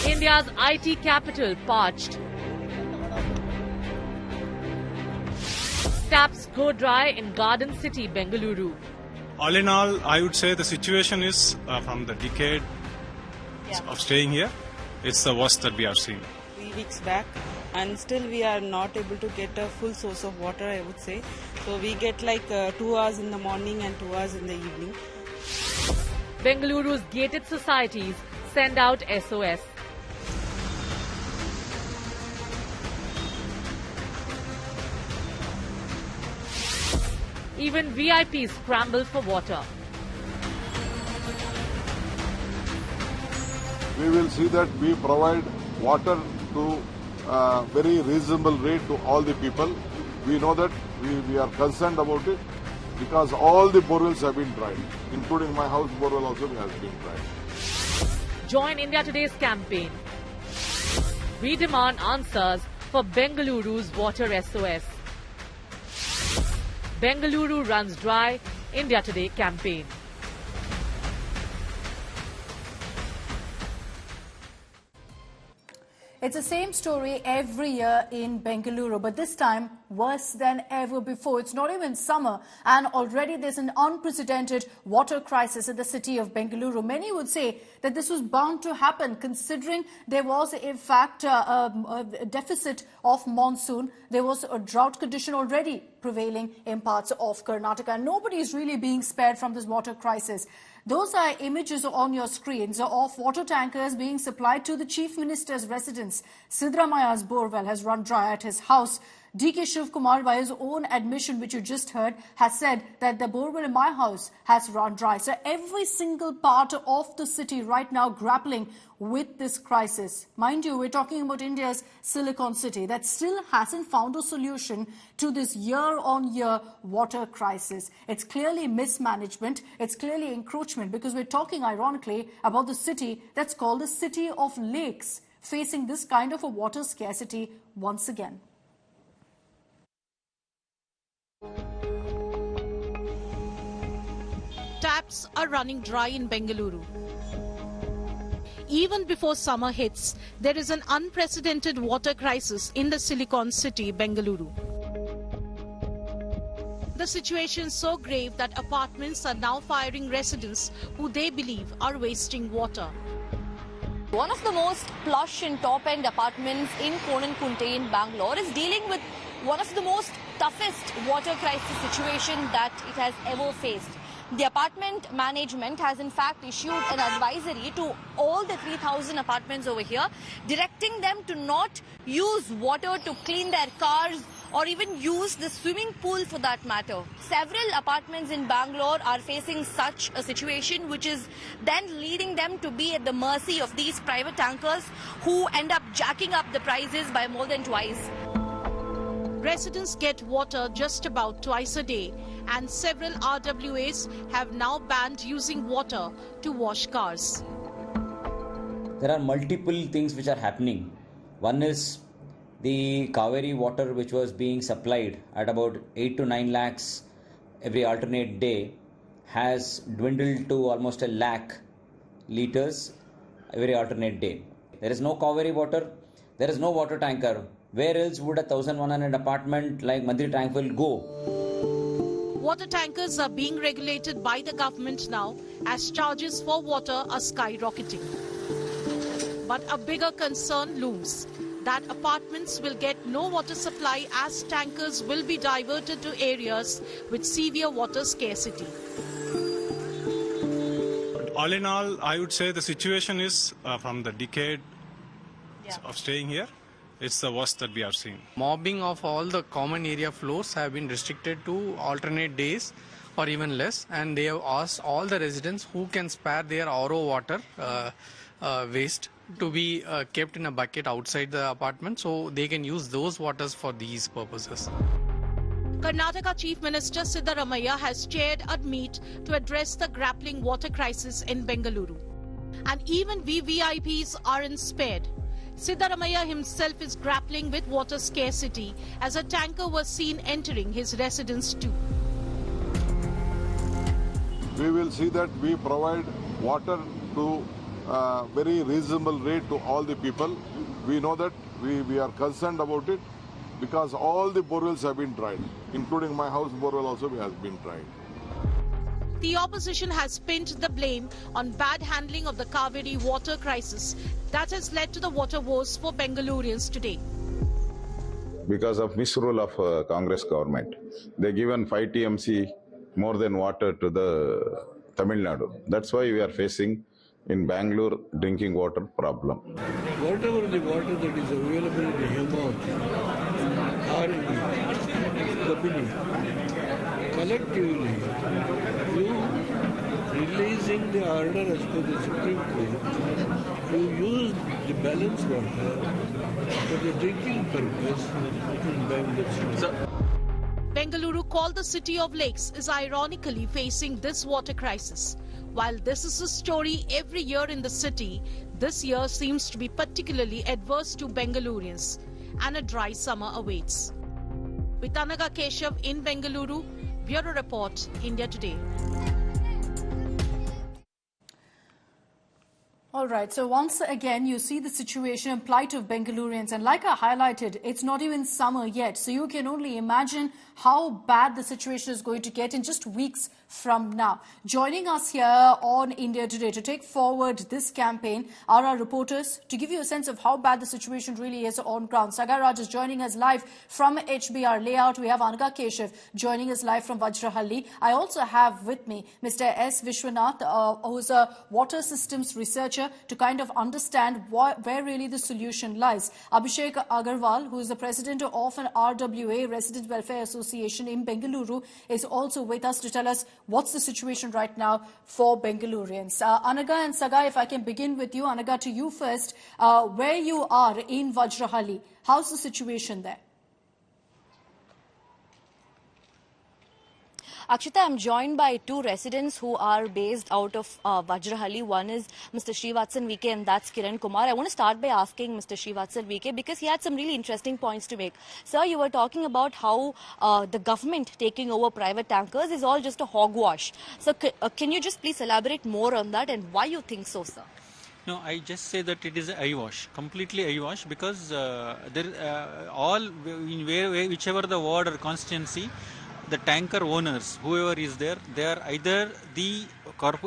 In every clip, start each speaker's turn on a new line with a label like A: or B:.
A: India's IT capital parched. Taps go dry in Garden City, Bengaluru.
B: All in all, I would say the situation is from the decade of staying here, it's the worst that we have seen.
C: 3 weeks back, and still we are not able to get a full source of water, I would say. So we get like 2 hours in the morning and 2 hours in the evening.
A: Bengaluru's gated societies send out SOS. Even VIPs scramble for water.
D: We will see that we provide water to very reasonable rate to all the people. We know that we are concerned about it because all the borewells have been dried, including my house borewell also has been dried.
A: Join India Today's campaign. We demand answers for Bengaluru's water SOS. Bengaluru runs dry, India Today campaign.
E: It's the same story every year in Bengaluru, but this time worse than ever before. It's not even summer, and already there's an unprecedented water crisis in the city of Bengaluru. Many would say that this was bound to happen, considering there was, in fact, a deficit of monsoon. There was a drought condition already prevailing in parts of Karnataka, and nobody is really being spared from this water crisis. Those are images on your screens of water tankers being supplied to the Chief Minister's residence. Siddaramaya's borewell has run dry at his house. DK Shivkumar, by his own admission, which you just heard, has said that the borewell in my house has run dry. So every single part of the city right now grappling with this crisis. Mind you, we're talking about India's Silicon City that still hasn't found a solution to this year-on-year water crisis. It's clearly mismanagement. It's clearly encroachment, because we're talking, ironically, about the city that's called the City of Lakes, facing this kind of a water scarcity once again.
F: Taps are running dry in Bengaluru. Even before summer hits, there is an unprecedented water crisis in the Silicon City, Bengaluru. The situation is so grave that apartments are now firing residents who they believe are wasting water.
G: One of the most plush and top-end apartments in Konankunte in Bangalore is dealing with one of the most toughest water crisis situation that it has ever faced. The apartment management has in fact issued an advisory to all the 3,000 apartments over here, directing them to not use water to clean their cars or even use the swimming pool for that matter. Several apartments in Bangalore are facing such a situation, which is then leading them to be at the mercy of these private tankers who end up jacking up the prices by more than twice.
F: Residents get water just about twice a day, and several RWAs have now banned using water to wash cars.
H: There are multiple things which are happening. One is the Kaveri water, which was being supplied at about 8 to 9 lakhs every alternate day, has dwindled to almost 1 lakh liters every alternate day. There is no Kaveri water, there is no water tanker. Where else would a 1,100 apartment like Mandri Tranquil go?
F: Water tankers are being regulated by the government now as charges for water are skyrocketing. But a bigger concern looms, that apartments will get no water supply as tankers will be diverted to areas with severe water scarcity.
B: All in all, I would say the situation is from the decade of staying here, it's the worst that we have seen.
I: Mobbing of all the common area floors have been restricted to alternate days or even less, and they have asked all the residents who can spare their RO water waste to be kept in a bucket outside the apartment so they can use those waters for these purposes.
F: Karnataka Chief Minister Siddaramaya has chaired a meet to address the grappling water crisis in Bengaluru. And even VVIPs aren't spared. Siddaramaya himself is grappling with water scarcity as a tanker was seen entering his residence too.
D: We will see that we provide water to very reasonable rate to all the people. We know that we are concerned about it because all the borewells have been dried, including my house borewell also has been dried.
F: The opposition has pinned the blame on bad handling of the Kaveri water crisis that has led to the water woes for Bengalurians today.
J: Because of misrule of Congress government, they given 5 TMC more than water to the Tamil Nadu. That's why we are facing in Bangalore drinking water problem.
K: Whatever the water that is available in the Hemant or in Kabini, collectively, you releasing the order as per the Supreme Court, you use the balance water for the drinking purpose in Bangalore.
F: Bengaluru, called the city of lakes, is ironically facing this water crisis. While this is a story every year in the city, this year seems to be particularly adverse to Bengalurians, and a dry summer awaits. With Anaga Keshav in Bengaluru, Bureau Report, India Today.
E: All right, so once again, you see the situation and plight of Bengalurians. And like I highlighted, it's not even summer yet. So you can only imagine how bad the situation is going to get in just weeks from now. Joining us here on India Today to take forward this campaign are our reporters to give you a sense of how bad the situation really is on ground. Sagar Raj is joining us live from HBR Layout. We have Anaga Keshav joining us live from Vajrahalli. I also have with me Mr. S. Vishwanath, who's a water systems researcher, to kind of understand where really the solution lies. Abhishek Agarwal, who is the president of an RWA, Resident Welfare Association in Bengaluru, is also with us to tell us what's the situation right now for Bengalurians. Anaga and Saga, if I can begin with you. Anaga, to you first. Where you are in Vajrahalli, how's the situation there?
G: Akshita, I'm joined by two residents who are based out of Vajrahalli. One is Mr. Srivatsan VK and that's Kiran Kumar. I want to start by asking Mr. Srivatsan VK because he had some really interesting points to make. Sir, you were talking about how the government taking over private tankers is all just a hogwash. So can you just please elaborate more on that and why you think so, sir?
L: No, I just say that it is eyewash, completely eyewash, because whichever the ward or constituency, the tanker owners, whoever is there, they are either the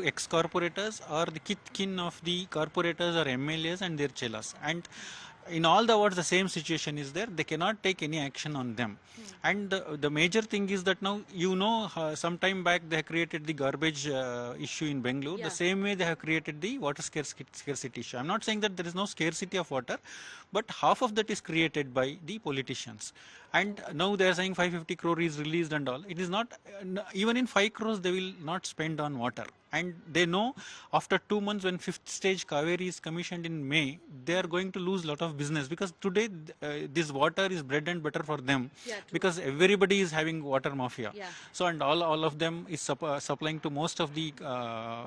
L: ex-corporators or the kin of the corporators or MLAs and their chelas. And in all the wards, the same situation is there. They cannot take any action on them. And the major thing is that now, some time back they have created the garbage issue in Bengaluru. Yeah. The same way they have created the water scarcity issue. I'm not saying that there is no scarcity of water, but half of that is created by the politicians. And now they are saying 550 crore is released and all. It is not, even in 5 crores they will not spend on water. And they know after 2 months when 5th stage Kaveri is commissioned in May, they are going to lose a lot of business because today this water is bread and butter for them, because everybody is having water mafia. Yeah. So and all of them is supplying to most of the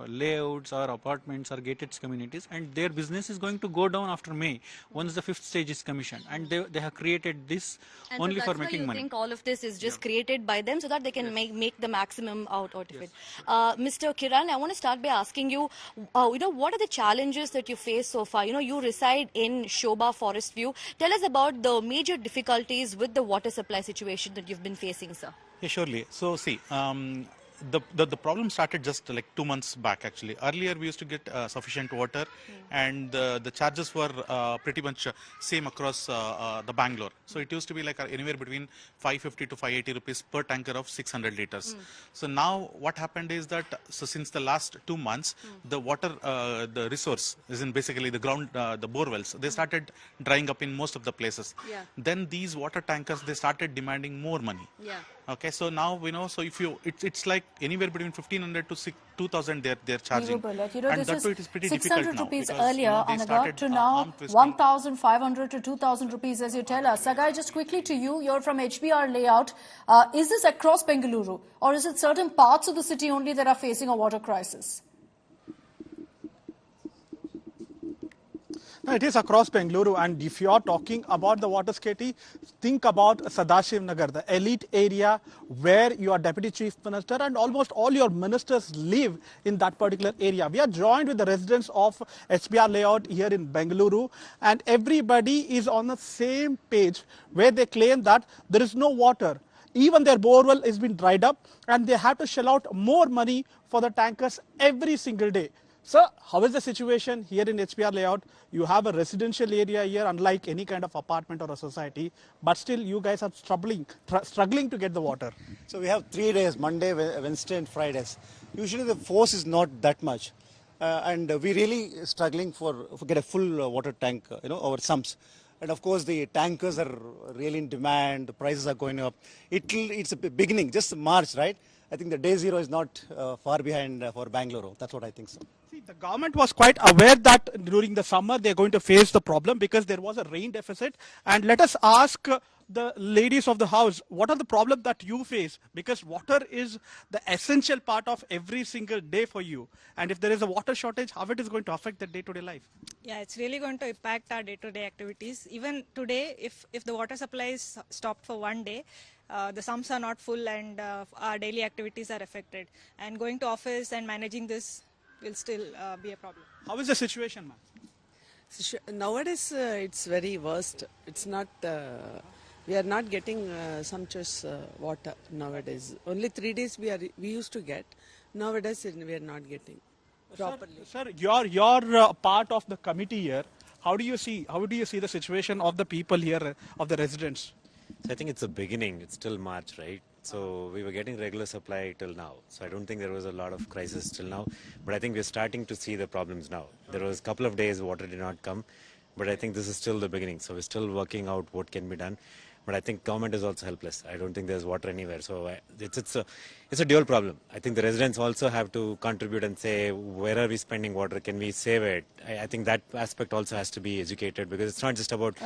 L: layouts or apartments or gated communities, and their business is going to go down after May once the 5th stage is commissioned. And they have created this and only so for making money.
G: I think all of this is just created by them so that they can make the maximum out of it. Mr. Kiran, I want to start by asking you, what are the challenges that you face so far? You reside in Shobha Forest View. Tell us about the major difficulties with the water supply situation that you've been facing, sir.
M: Yeah, surely. So, see, the problem started just like 2 months back, actually. Earlier, we used to get sufficient water, and the charges were pretty much same across the Bangalore. So it used to be like anywhere between 550 to 580 rupees per tanker of 600 liters. So now what happened is that, so since the last 2 months, the water, the resource is in basically the ground, the bore wells, they started drying up in most of the places. Yeah. Then these water tankers, they started demanding more money. Yeah. Okay, so now so if it's like anywhere between 1,500 to 2,000 they're charging. And that it is pretty
E: 600 rupees earlier, Anaga, to now 1,500 to 2,000 rupees, as you tell us. Sagai, just quickly to you, you're from HBR Layout. Is this across Bengaluru, or is it certain parts of the city only that are facing a water crisis?
N: No, it is across Bengaluru, and if you are talking about the water scarcity, think about Sadashiv Nagar, the elite area where your deputy chief minister and almost all your ministers live in that particular area. We are joined with the residents of SBR layout here in Bengaluru, and everybody is on the same page where they claim that there is no water. Even their borewell has been dried up, and they have to shell out more money for the tankers every single day. Sir, how is the situation here in HPR layout? You have a residential area here, unlike any kind of apartment or a society, but still you guys are struggling to get the water.
O: So we have 3 days, Monday, Wednesday and Fridays. Usually the force is not that much. And we really struggling for get a full water tank, our sumps. And of course the tankers are really in demand, the prices are going up. It's a beginning, just March, right? I think the day zero is not far behind for Bengaluru. That's what I think so.
N: See, the government was quite aware that during the summer they're going to face the problem because there was a rain deficit. And let us ask the ladies of the house, what are the problems that you face? Because water is the essential part of every single day for you. And if there is a water shortage, how it is going to affect the day-to-day life?
P: Yeah, it's really going to impact our day-to-day activities. Even today, if the water supply is stopped for one day, the sumps are not full and our daily activities are affected. And going to office and managing this will still be a problem.
N: How is the situation, ma'am?
C: Nowadays, it's very worst. It's not, we are not getting sumptuous water nowadays. Only 3 days we used to get. Nowadays, we are not getting properly.
N: Sir, you're part of the committee here. How do you see the situation of the people here, of the residents?
Q: So I think it's a beginning. It's till March, right? So we were getting regular supply till now. So I don't think there was a lot of crisis till now. But I think we're starting to see the problems now. There was a couple of days water did not come. But I think this is still the beginning. So we're still working out what can be done. But I think government is also helpless. I don't think there's water anywhere. So it's a dual problem. I think the residents also have to contribute and say, where are we spending water? Can we save it? I think that aspect also has to be educated because it's not just about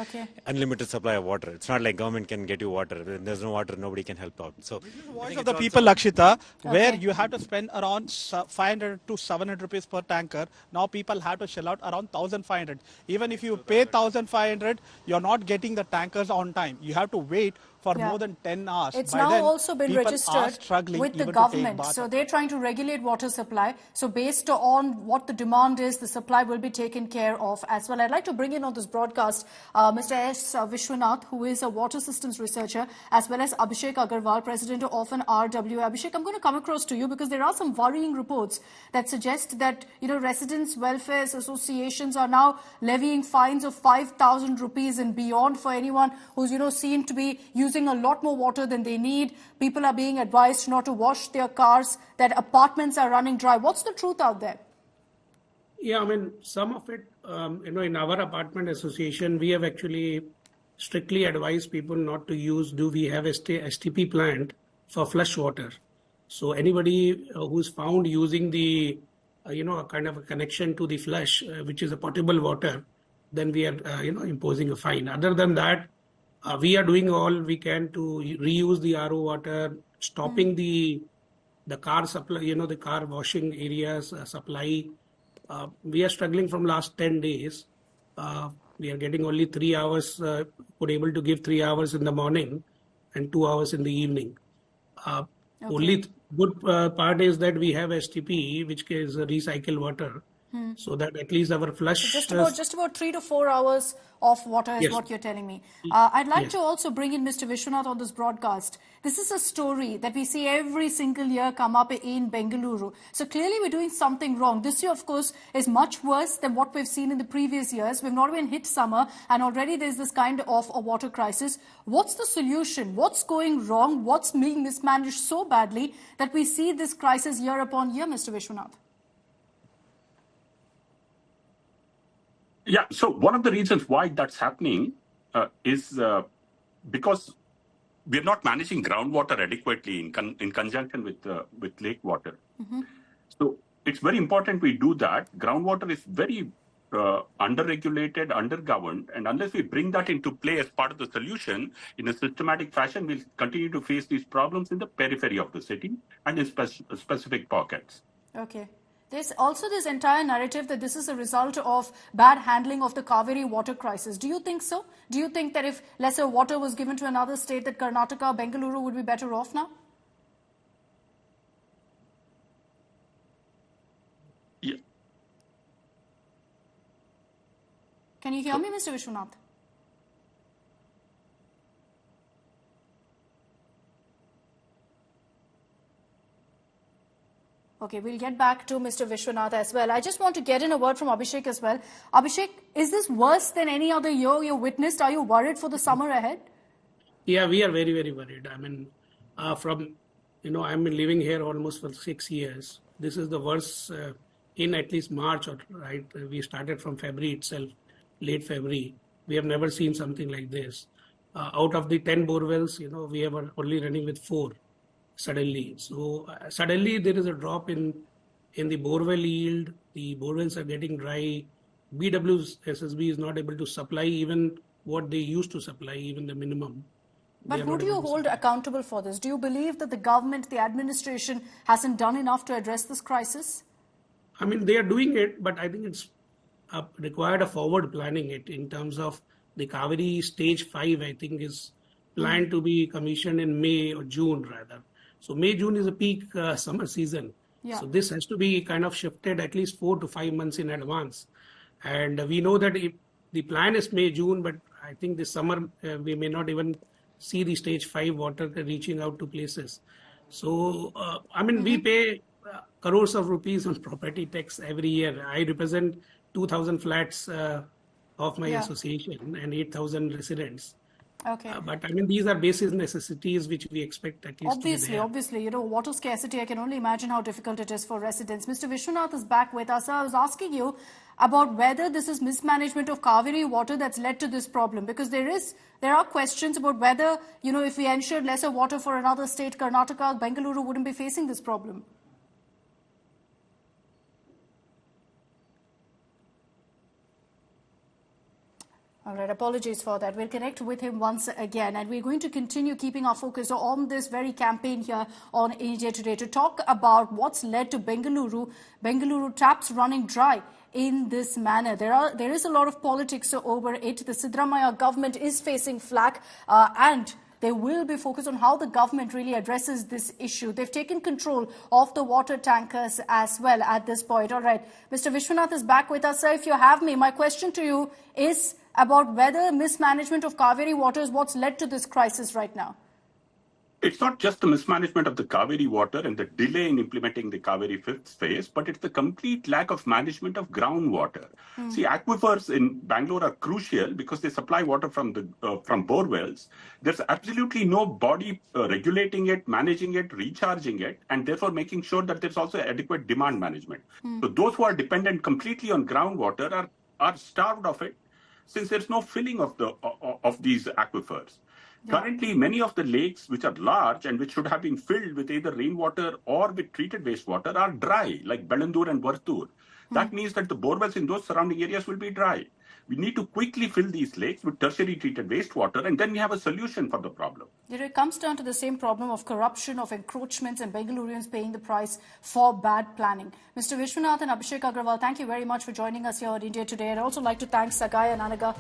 Q: unlimited supply of water. It's not like government can get you water. When there's no water, nobody can help out. So
N: the voice of the people, Lakshita, where you have to spend around 500 to 700 rupees per tanker. Now people have to shell out around 1,500. Even if you pay 1,500, you're not getting the tankers on time. You have to wait for more than 10 hours.
E: It's
N: By
E: now
N: then,
E: also been registered with the government. So they're trying to regulate water supply. So based on what the demand is, the supply will be taken care of as well. I'd like to bring in on this broadcast Mr. S. Vishwanath, who is a water systems researcher, as well as Abhishek Agarwal, president of an RWA. Abhishek, I'm going to come across to you because there are some worrying reports that suggest that, residents' welfare associations are now levying fines of 5,000 rupees and beyond for anyone who's, seen to be using a lot more water than they need. People are being advised not to wash their cars, that apartments are running dry. What's the truth out there?
R: Yeah, some of it, in our apartment association, we have actually strictly advised people not to use, we have STP plant for flush water. So anybody who's found using the, a kind of a connection to the flush, which is a potable water, then we are, imposing a fine. Other than that, we are doing all we can to reuse the RO water, stopping the car supply, the car washing areas supply. We are struggling from last 10 days. We are getting only 3 hours, we're able to give 3 hours in the morning and 2 hours in the evening. Only good part is that we have STP, which is recycled water. So that at least our flush...
E: So just about 3 to 4 hours of water is what you're telling me. I'd like to also bring in Mr. Vishwanath on this broadcast. This is a story that we see every single year come up in Bengaluru. So clearly we're doing something wrong. This year, of course, is much worse than what we've seen in the previous years. We've not even hit summer and already there's this kind of a water crisis. What's the solution? What's going wrong? What's being mismanaged so badly that we see this crisis year upon year, Mr. Vishwanath?
S: Yeah, so one of the reasons why that's happening is because we're not managing groundwater adequately in conjunction with lake water. So it's very important we do that. Groundwater is very under-regulated, under-governed, and unless we bring that into play as part of the solution in a systematic fashion, we'll continue to face these problems in the periphery of the city and in specific pockets.
E: Okay. There's also this entire narrative that this is a result of bad handling of the Kaveri water crisis. Do you think so? Do you think that if lesser water was given to another state, that Karnataka, Bengaluru would be better off now?
S: Yeah.
E: Can you hear me, Mr. Vishwanath? Okay, we'll get back to Mr. Vishwanath as well. I just want to get in a word from Abhishek as well. Abhishek, is this worse than any other year you witnessed? Are you worried for the summer ahead?
R: Yeah, we are very, very worried. I mean, I've been living here almost for 6 years. This is the worst in at least March, right? We started from February itself, late February. We have never seen something like this. Out of the 10 borewells, we are only running with 4 suddenly. So suddenly there is a drop in the borewell yield. The borewells are getting dry. BWSSB is not able to supply even what they used to supply, even the minimum.
E: But who do you hold accountable for this? Do you believe that the government, the administration hasn't done enough to address this crisis?
R: I mean, they are doing it, but I think it's required a forward planning it in terms of the Kaveri stage 5, I think is planned to be commissioned in May or June rather. So May, June is a peak summer season. Yeah. So this has to be kind of shifted at least 4 to 5 months in advance. And we know that if the plan is May, June, but I think this summer we may not even see the stage 5 water reaching out to places. So, we pay crores of rupees on property tax every year. I represent 2,000 flats of my association and 8,000 residents.
E: Okay.
R: But these are basic necessities which we expect at least
E: Obviously, water scarcity, I can only imagine how difficult it is for residents. Mr. Vishwanath is back with us. I was asking you about whether this is mismanagement of Kaveri water that's led to this problem, because there are questions about whether, if we ensured lesser water for another state, Karnataka, Bengaluru wouldn't be facing this problem. All right, apologies for that. We'll connect with him once again, and we're going to continue keeping our focus on this very campaign here on India Today to talk about what's led to Bengaluru taps running dry in this manner. There is a lot of politics over it. The Siddaramaiah government is facing flack, and they will be focused on how the government really addresses this issue. They've taken control of the water tankers as well at this point. All right, Mr. Vishwanath is back with us. Sir, if you have me, my question to you is about whether mismanagement of Kaveri water is what's led to this crisis right now.
S: It's not just the mismanagement of the Kaveri water and the delay in implementing the Kaveri 5th phase, but it's the complete lack of management of groundwater. See, aquifers in Bangalore are crucial because they supply water from bore wells. There's absolutely no body regulating it, managing it, recharging it, and therefore making sure that there's also adequate demand management. So those who are dependent completely on groundwater are starved of it, since there's no filling of these aquifers. Yeah. Currently, many of the lakes which are large and which should have been filled with either rainwater or with treated wastewater are dry, like Bengaluru and Vartur. That means that the borewells in those surrounding areas will be dry. We need to quickly fill these lakes with tertiary treated wastewater, and then we have a solution for the problem.
E: It comes down to the same problem of corruption, of encroachments, and Bengalurians paying the price for bad planning. Mr. Vishwanath and Abhishek Agrawal, thank you very much for joining us here on India Today. I'd also like to thank Sagai and Anaga